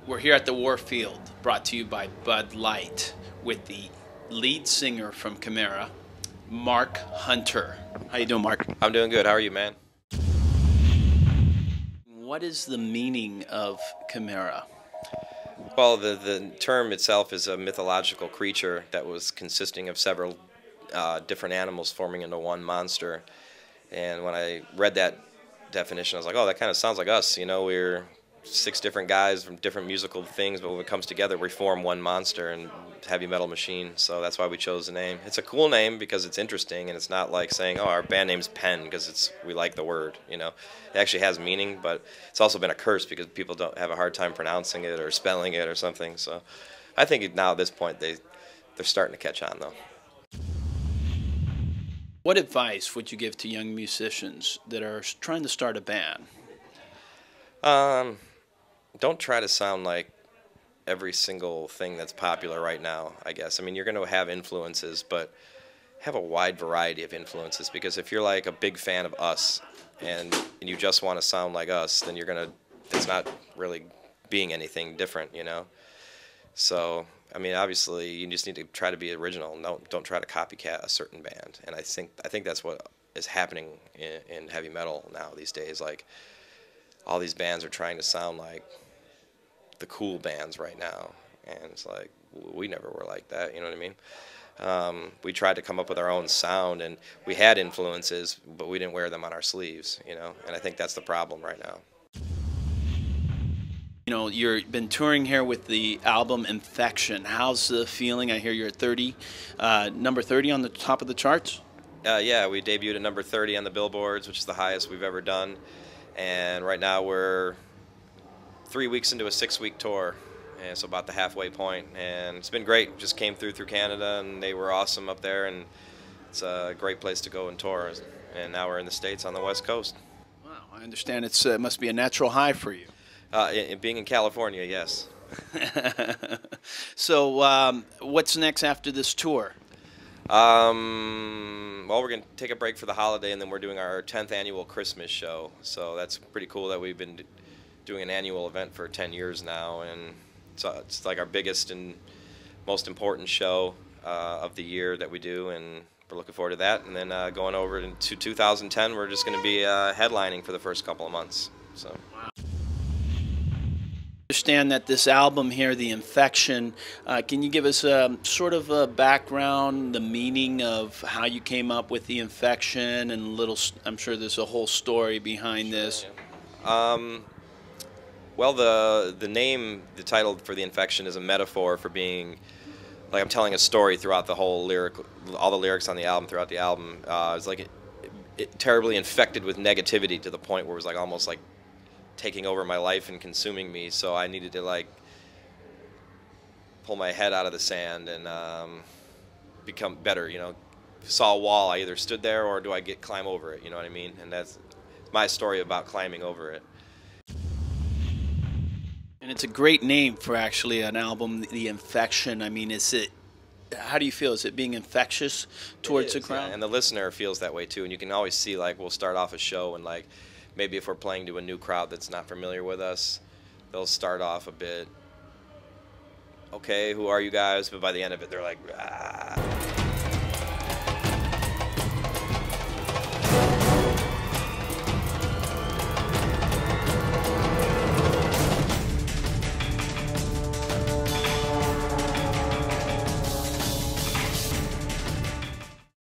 We're here at the Warfield, brought to you by Bud Light, with the lead singer from Chimaira, Mark Hunter. How you doing, Mark? I'm doing good. How are you, man? What is the meaning of Chimaira? Well, the term itself is a mythological creature that was consisting of several different animals forming into one monster. And when I read that definition, I was like, oh, that kind of sounds like us. You know, we're 6 different guys from different musical things, but when it comes together, we form one monster and heavy metal machine. So that's why we chose the name. It's a cool name because it's interesting, and it's not like saying, oh, our band name's Pen because we like the word. You know, it actually has meaning, but it's also been a curse because people don't have a hard time pronouncing it or spelling it or something. So I think now at this point they're starting to catch on though. What advice would you give to young musicians that are trying to start a band? Don't try to sound like every single thing that's popular right now, I guess. I mean, you're going to have influences, but have a wide variety of influences, because if you're like a big fan of us and you just want to sound like us, then it's not really being anything different, you know? So, I mean, obviously, you just need to try to be original. Don't try to copycat a certain band. And I think that's what is happening in heavy metal now these days. Like, all these bands are trying to sound like the cool bands right now, and it's like, we never were like that, you know what I mean? We tried to come up with our own sound, and we had influences, but we didn't wear them on our sleeves, you know, and I think that's the problem right now. You know, you've been touring here with the album Infection. How's the feeling? I hear you're at 30, number 30 on the top of the charts? Yeah, we debuted at number 30 on the Billboards, which is the highest we've ever done, and right now we're 3 weeks into a 6-week tour, and so about the halfway point, and it's been great. Just came through Canada, and they were awesome up there, and it's a great place to go and tour. And now we're in the States on the West Coast. Wow, I understand it must be a natural high for you. Being in California, yes. So what's next after this tour? Well, we're going to take a break for the holiday, and then we're doing our 10th annual Christmas show, so that's pretty cool that we've been doing an annual event for 10 years now, and it's like our biggest and most important show of the year that we do, and we're looking forward to that. And then going over into 2010, we're just going to be headlining for the first couple of months. So. Wow. I understand that this album here, The Infection, can you give us sort of a background, the meaning of how you came up with The Infection, and I'm sure there's a whole story behind this. Yeah. Well, the name, the title for The Infection is a metaphor for being, like, I'm telling a story throughout the whole all the lyrics on the album, throughout the album. It's like it terribly infected with negativity to the point where it was like almost like taking over my life and consuming me. So I needed to like pull my head out of the sand and become better. You know, saw a wall, I either stood there or do I climb over it? You know what I mean? And that's my story about climbing over it. And it's a great name for actually an album, The Infection. I mean, how do you feel? Is it being infectious towards the crowd? Yeah, and the listener feels that way too. And you can always see, like, we'll start off a show and, like, maybe if we're playing to a new crowd that's not familiar with us, they'll start off a bit, okay, who are you guys? But by the end of it, they're like, ah.